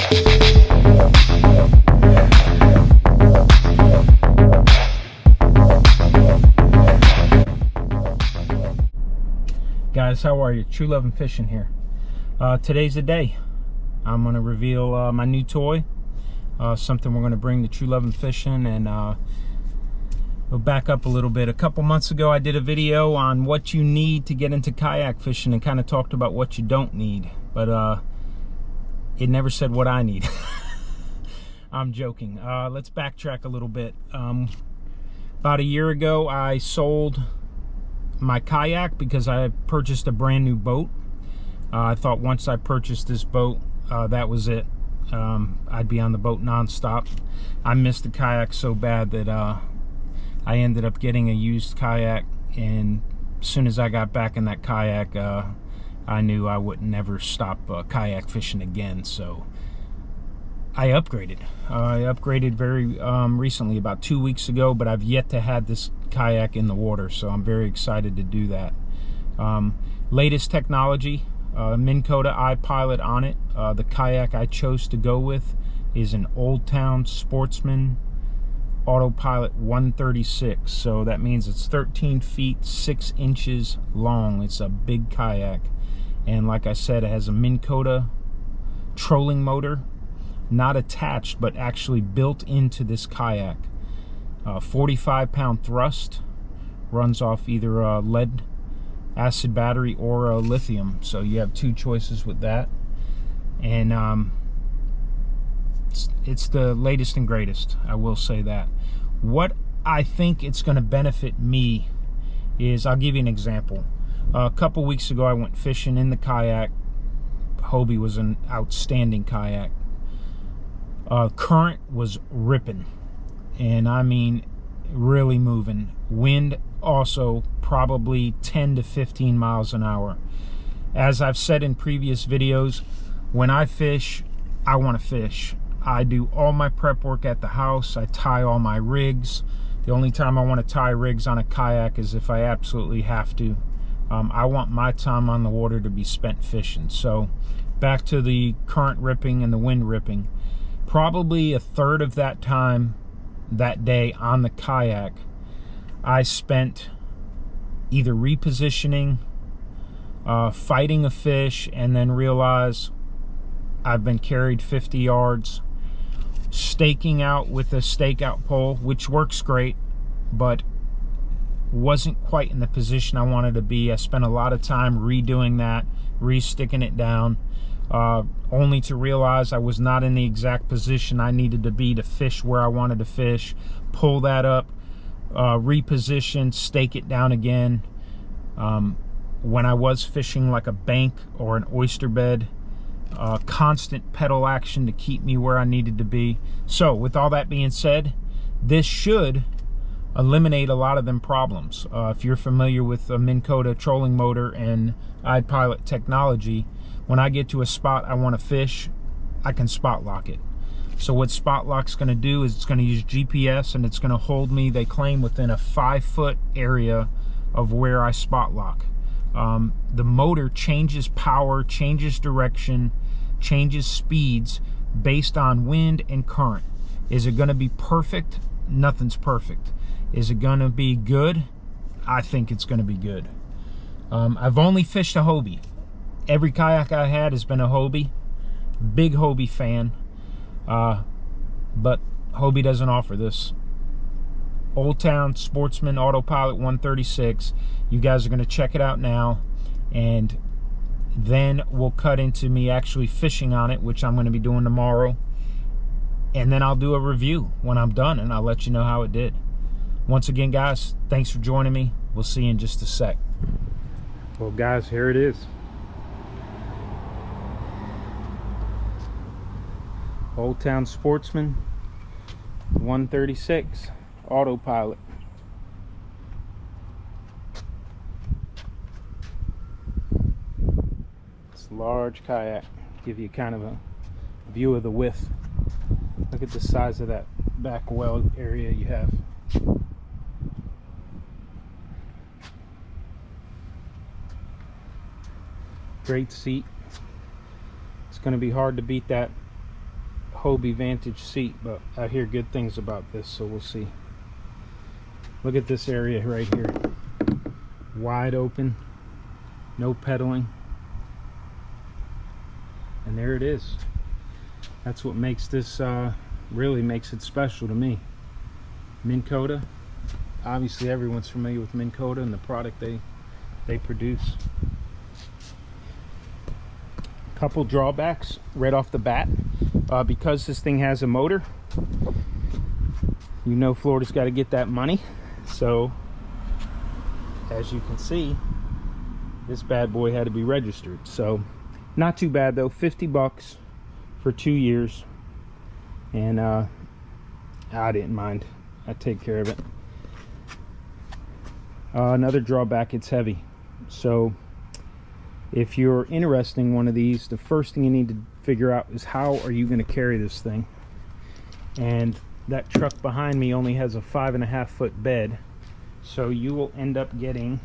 Guys, how are you? True Love and Fishing here. Today's the day. I'm going to reveal my new toy, something we're going to bring to True Love and Fishing. And we'll back up a little bit. A couple months ago I did a video on what you need to get into kayak fishing and kind of talked about what you don't need, but it never said what I need. I'm joking. Let's backtrack a little bit. About a year ago I sold my kayak because I purchased a brand new boat. I thought once I purchased this boat, that was it. I'd be on the boat non-stop. I missed the kayak so bad that I ended up getting a used kayak, and as soon as I got back in that kayak, I knew I would never stop kayak fishing again. So I upgraded. I upgraded very recently, about 2 weeks ago, but I've yet to have this kayak in the water, so I'm very excited to do that. Latest technology, Minn Kota Autopilot on it. The kayak I chose to go with is an Town Sportsman Autopilot 136, so that means it's 13 feet 6 inches long. It's a big kayak, and like I said, it has a Minn Kota trolling motor, not attached but actually built into this kayak. 45-pound thrust, runs off either a lead acid battery or a lithium, so you have two choices with that. And it's the latest and greatest, I will say that. What I think it's going to benefit me is, I'll give you an example. A couple weeks ago I went fishing in the kayak. Hobie was an outstanding kayak. Current was ripping, and I mean really moving. Wind also probably 10 to 15 miles an hour. As I've said in previous videos, when I fish, I want to fish. I do all my prep work at the house. I tie all my rigs. The only time I want to tie rigs on a kayak is if I absolutely have to. I want my time on the water to be spent fishing. So back to the current ripping and the wind ripping. Probably a third of that time that day on the kayak, I spent either repositioning, fighting a fish, and then realize I've been carried 50 yards, staking out with a stakeout pole, which works great, but wasn't quite in the position I wanted to be. I spent a lot of time redoing that, re-sticking it down, only to realize I was not in the exact position I needed to be to fish where I wanted to fish. Pull that up, reposition, stake it down again. When I was fishing like a bank or an oyster bed, constant pedal action to keep me where I needed to be. So with all that being said, this should eliminate a lot of them problems. If you're familiar with a Minn Kota trolling motor and Autopilot technology, when I get to a spot I want to fish, I can spot lock it. So what spot lock's going to do is it's going to use GPS, and it's going to hold me, they claim, within a 5-foot area of where I spot lock. The motor changes power, changes direction, changes speeds based on wind and current. Is it going to be perfect? Nothing's perfect. Is it going to be good? I think it's going to be good. I've only fished a Hobie. Every kayak I had has been a Hobie. Big Hobie fan. But Hobie doesn't offer this. Town Sportsman Autopilot 136. You guys are going to check it out now, and then we'll cut into me actually fishing on it, which I'm going to be doing tomorrow, and then I'll do a review when I'm done, and I'll let you know how it did. Once again, guys, thanks for joining me. We'll see you in just a sec. Well, guys, here it is. Town Sportsman 136 Autopilot. It's a large kayak. Give you kind of a view of the width. Look at the size of that back well area you have. Great seat. It's going to be hard to beat that Hobie Vantage seat, but I hear good things about this, so we'll see. Look at this area right here. Wide open, no pedaling. And there it is. That's what makes this, really makes it special to me. Minn Kota. Obviously everyone's familiar with Minn Kota and the product they produce. Couple drawbacks right off the bat. Because this thing has a motor, you know Florida's got to get that money. So as you can see, this bad boy had to be registered. So not too bad though, 50 bucks for 2 years. And I didn't mind. I take care of it. Another drawback, it's heavy. So if you're interested in one of these, the first thing you need to figure out is how are you going to carry this thing. And that truck behind me only has a 5.5 foot bed, so you will end up getting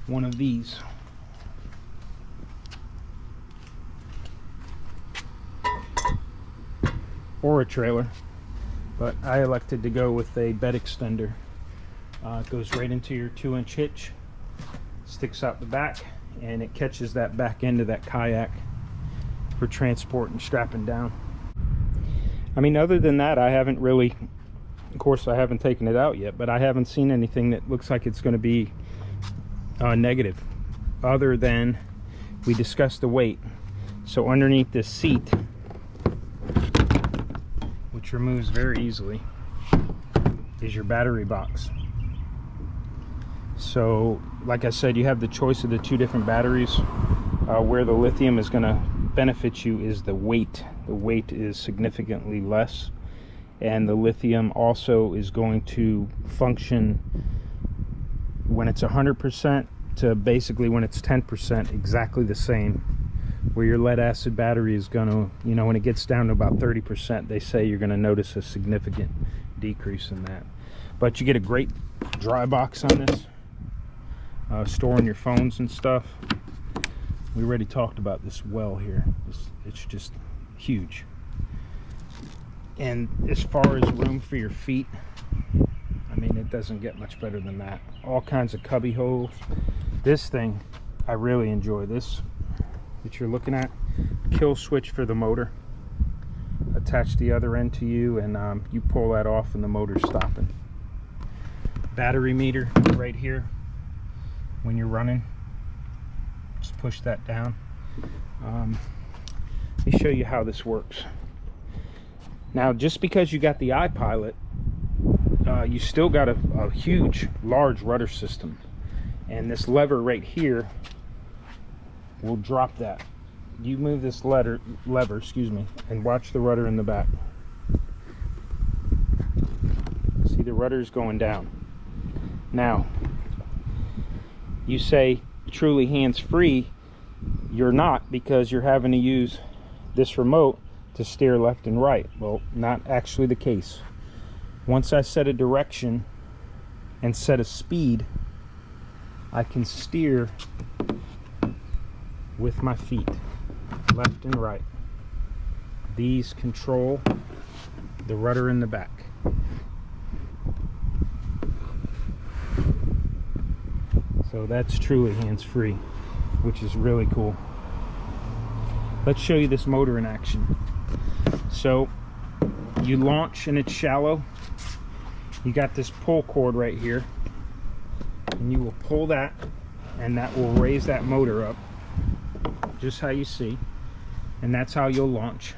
one of these. Or a trailer, but I elected to go with a bed extender. It goes right into your 2-inch hitch, sticks out the back, and it catches that back end of that kayak for transport and strapping down. I mean, other than that, I haven't really, of course I haven't taken it out yet, but I haven't seen anything that looks like it's going to be negative, other than we discussed the weight. So underneath this seat, which removes very easily, is your battery box. So like I said, you have the choice of the 2 different batteries. Where the lithium is going to benefit you is the weight. The weight is significantly less, and the lithium also is going to function when it's 100% to basically when it's 10% exactly the same. Where your lead acid battery is going to, you know, when it gets down to about 30%, they say you're going to notice a significant decrease in that. But you get a great dry box on this, storing your phones and stuff. We already talked about this well here. It's just huge. And as far as room for your feet, I mean, it doesn't get much better than that. All kinds of cubby holes. This thing, I really enjoy this that you're looking at. Kill switch for the motor. Attach the other end to you, and you pull that off and the motor's stopping. Battery meter right here. When you're running, just push that down. Let me show you how this works. Now, just because you got the Autopilot, you still got a huge, large rudder system. And this lever right here will drop that. You move this lever, excuse me, and watch the rudder in the back. See, the rudder's going down. Now, you say truly hands-free. You're not, because you're having to use this remote to steer left and right. Well, not actually the case. Once I set a direction and set a speed, I can steer with my feet, left and right. These control the rudder in the back. So that's truly hands-free, which is really cool. Let's show you this motor in action. So you launch and it's shallow. You got this pull cord right here, and you will pull that, and that will raise that motor up, just how you see, and that's how you'll launch.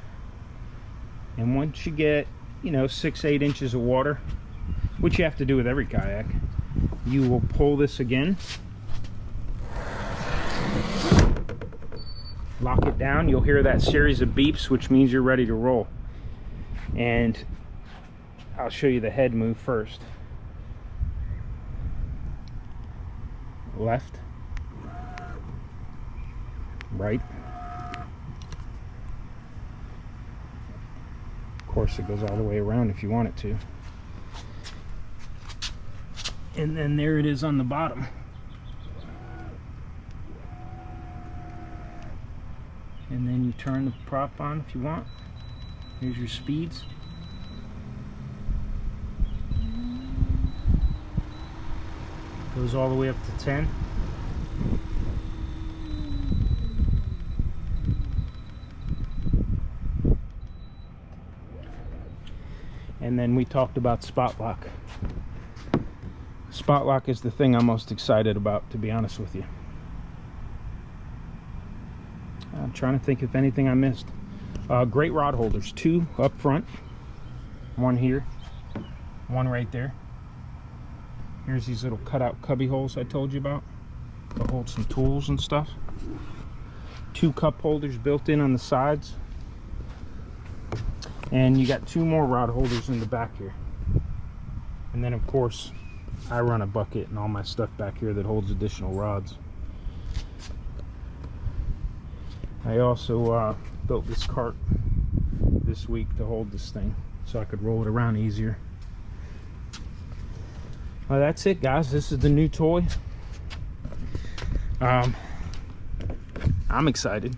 And once you get, you know, 6-8 inches of water, which you have to do with every kayak, you will pull this again, lock it down. You'll hear that series of beeps, which means you're ready to roll. And I'll show you the head move first. Left, right. Of course, it goes all the way around if you want it to. And then there it is on the bottom. And then you turn the prop on if you want. Here's your speeds. Goes all the way up to 10. And then we talked about spot lock. Spot lock is the thing I'm most excited about, to be honest with you. I'm trying to think if anything I missed. Great rod holders, 2 up front, 1 here, 1 right there. Here's these little cutout cubby holes I told you about to hold some tools and stuff. 2 cup holders built in on the sides. And you got 2 more rod holders in the back here. And then of course, I run a bucket and all my stuff back here that holds additional rods. I also built this cart this week to hold this thing so I could roll it around easier. Well, that's it, guys. This is the new toy. I'm excited.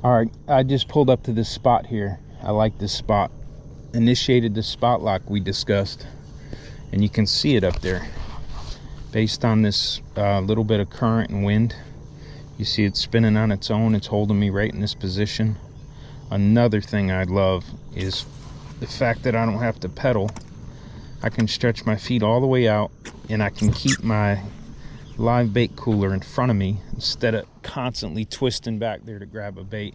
Alright, I just pulled up to this spot here. I like this spot. Initiated the spot lock we discussed, and you can see it up there. Based on this little bit of current and wind, you see it spinning on its own. It's holding me right in this position. Another thing I love is the fact that I don't have to pedal. I can stretch my feet all the way out, and I can keep my live bait cooler in front of me instead of constantly twisting back there to grab a bait.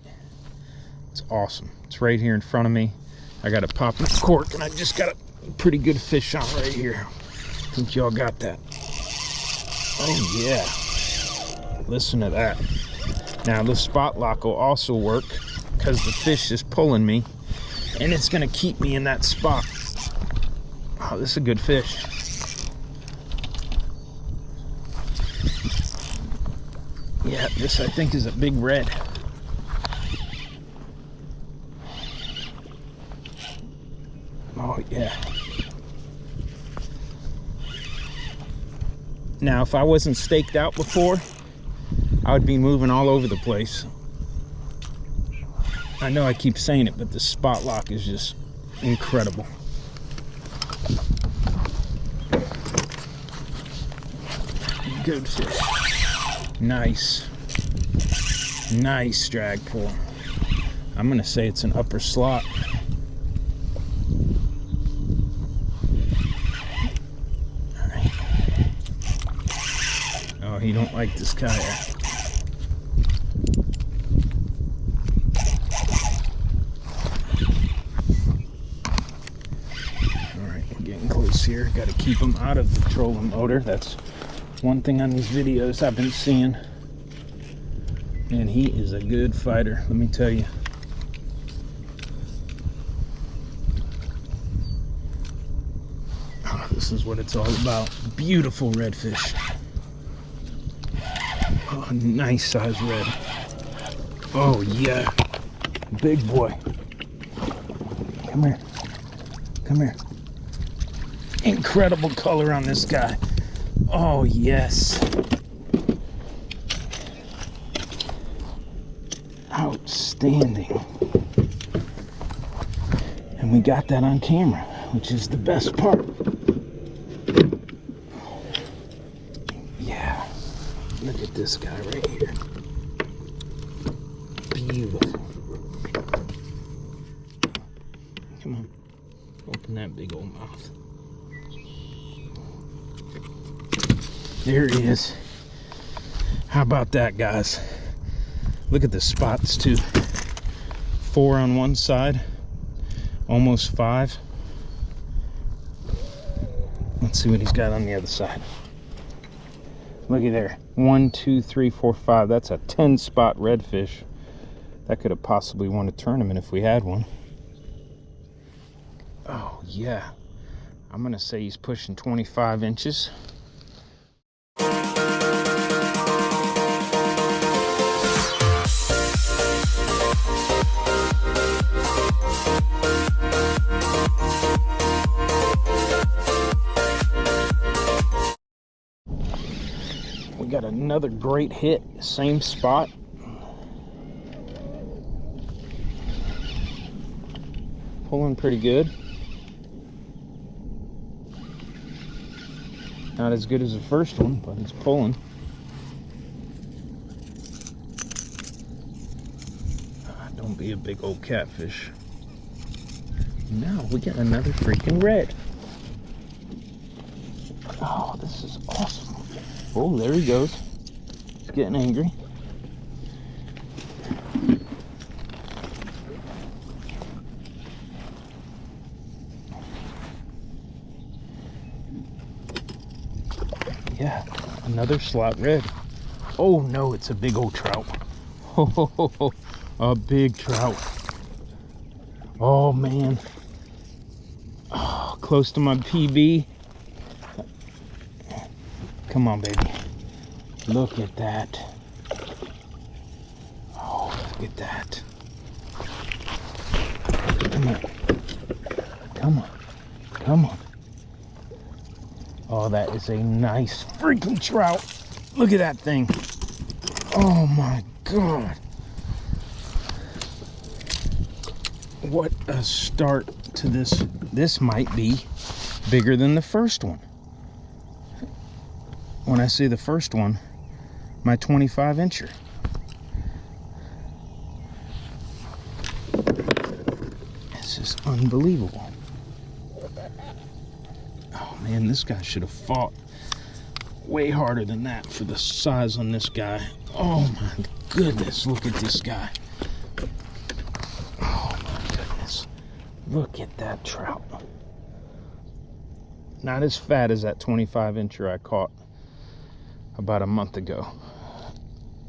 It's awesome. It's right here in front of me. I got a popping cork, and I just got a pretty good fish on right here. I think y'all got that. Oh yeah, listen to that. Now the spot lock will also work because the fish is pulling me, and it's gonna keep me in that spot. Oh, this is a good fish. Yeah, this I think is a big red. Oh yeah. Now if I wasn't staked out before, I would be moving all over the place. I know I keep saying it, but the spot lock is just incredible. Good fish. Nice. Nice drag pull. I'm gonna say it's an upper slot. All right. Oh, he don't like this kayak. All right, we're getting close here. Got to keep him out of the trolling motor. That's one thing on these videos I've been seeing. And he is a good fighter, let me tell you. Oh, this is what it's all about. Beautiful redfish. Oh, nice size red. Oh yeah, big boy. Come here, come here. Incredible color on this guy. Oh yes. Outstanding. And we got that on camera, which is the best part. Yeah. Look at this guy right here. Beautiful. Come on. Open that big old mouth. There he is. How about that, guys? Look at the spots too. 4 on one side, almost 5. Let's see what he's got on the other side. Look at there. 1, 2, 3, 4, 5. That's a 10 spot redfish. That could have possibly won a tournament if we had one. Oh yeah. I'm gonna say he's pushing 25 inches. We got another great hit, same spot. Pulling pretty good. Not as good as the first one, but it's pulling. Don't be a big old catfish. Now we got another freaking red. Oh, this is awesome. Oh, there he goes. He's getting angry. Yeah, another slot red. Oh no, it's a big old trout. Oh, a big trout. Oh man. Oh, close to my PB. Come on, baby. Look at that. Oh, look at that. Come on. Come on. Come on. Oh, that is a nice freaking trout. Look at that thing. Oh my God. What a start to this. This might be bigger than the first one. When I say the first one, my 25-incher. This is unbelievable. Oh man, this guy should have fought way harder than that for the size on this guy. Oh my goodness, look at this guy. Oh my goodness. Look at that trout. Not as fat as that 25-incher I caught about a month ago,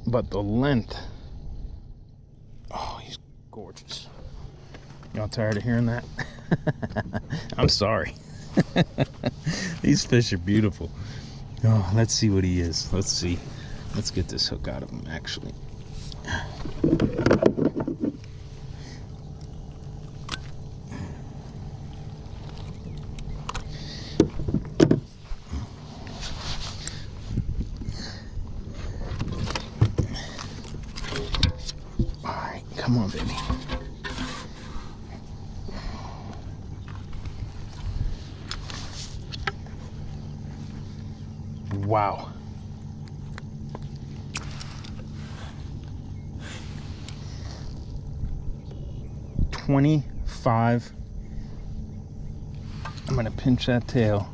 but the length. Oh, he's gorgeous. Y'all tired of hearing that? I'm sorry. These fish are beautiful. Oh, let's see what he is. Let's see. Let's get this hook out of him, actually. All right, come on, baby. Wow. $25. I'm gonna pinch that tail.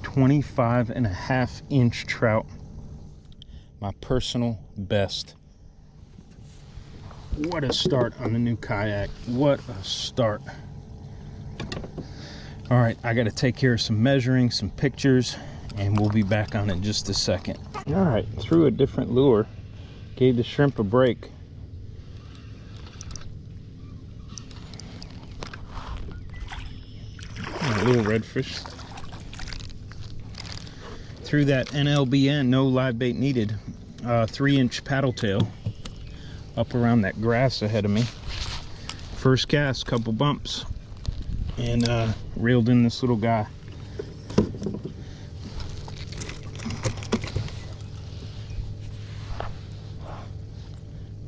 $25.5-inch trout. My personal best. What a start on the new kayak. What a start. All right, I got to take care of some measuring, some pictures, and we'll be back on in just a second. All right, threw a different lure, gave the shrimp a break. A little redfish. Threw that NLBN, no live bait needed, 3-inch paddle tail up around that grass ahead of me. First cast, couple bumps, and reeled in this little guy.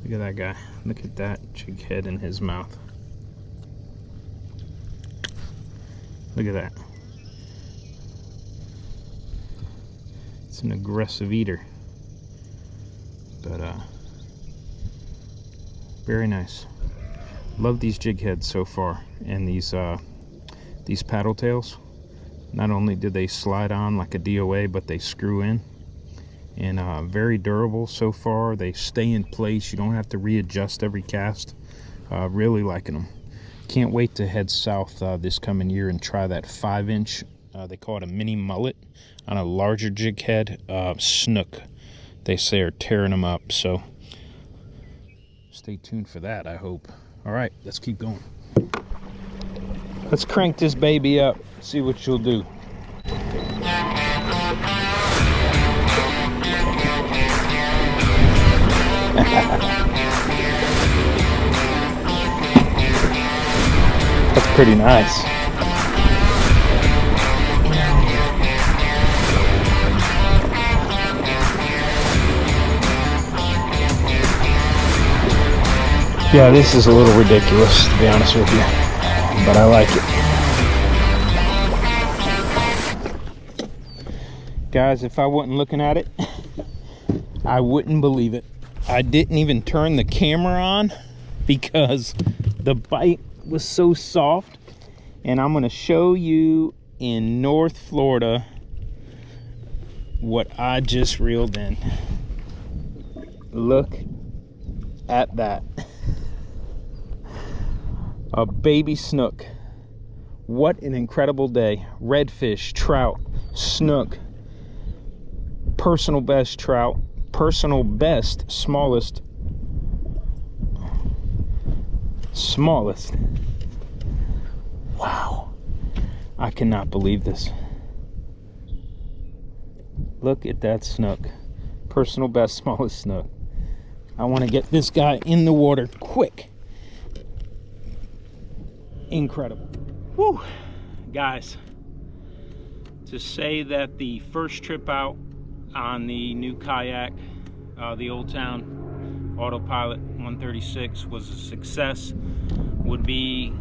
Look at that guy. Look at that jig head in his mouth. Look at that. It's an aggressive eater, but very nice. Love these jig heads so far, and these paddle tails. Not only do they slide on like a DOA, but they screw in, and very durable so far. They stay in place. You don't have to readjust every cast. Really liking them. Can't wait to head south this coming year and try that 5-inch. They call it a mini mullet on a larger jig head. Snook, they say, are tearing them up. So stay tuned for that, I hope. All right, let's keep going. Let's crank this baby up, see what she'll do. That's pretty nice. Yeah, this is a little ridiculous, to be honest with you, but I like it. Guys, if I wasn't looking at it, I wouldn't believe it. I didn't even turn the camera on because the bite was so soft. And I'm gonna show you in North Florida what I just reeled in. Look at that. A baby snook. What an incredible day. Redfish, trout, snook, personal best trout, personal best smallest. Wow, I cannot believe this. Look at that snook. Personal best smallest snook. I want to get this guy in the water quick. Incredible. Whew. Guys, to say that the first trip out on the new kayak, the Old Town Autopilot 136 was a success would be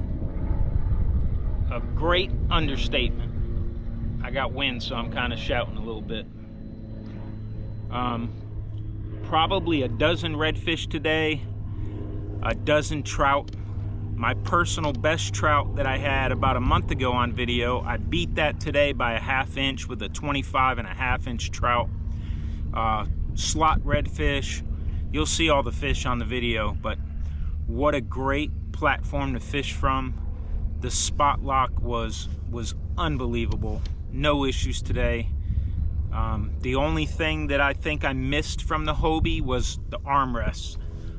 a great understatement. I got wind, so I'm kind of shouting a little bit. Probably a dozen redfish today, a dozen trout. My personal best trout that I had about a month ago on video, I beat that today by a 1/2 inch with a 25.5 inch trout. Slot redfish. You'll see all the fish on the video, but what a great platform to fish from. The spot lock was unbelievable. No issues today. The only thing that I think I missed from the Hobie was the armrests.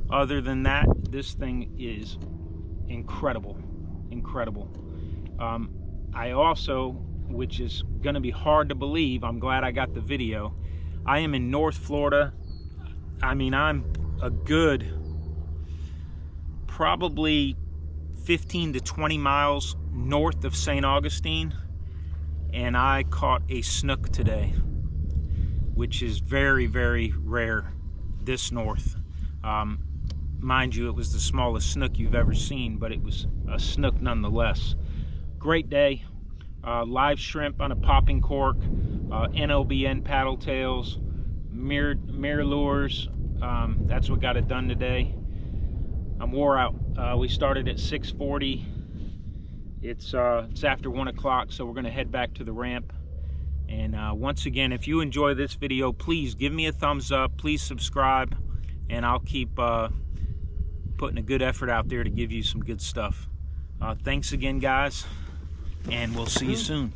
Other than that, this thing is incredible. I also, which is gonna be hard to believe, I'm glad I got the video, I am in North Florida. I mean, I'm a good probably 15 to 20 miles north of St. Augustine, and I caught a snook today, which is very, very rare this north. Mind you, it was the smallest snook you've ever seen, but it was a snook nonetheless. Great day. Live shrimp on a popping cork, NOBN paddle tails, mirror lures. That's what got it done today. I'm wore out. We started at 6:40. It's after 1 o'clock, so we're gonna head back to the ramp. And once again, if you enjoy this video, please give me a thumbs up, please subscribe, and I'll keep putting a good effort out there to give you some good stuff. Thanks again, guys, and we'll see you soon.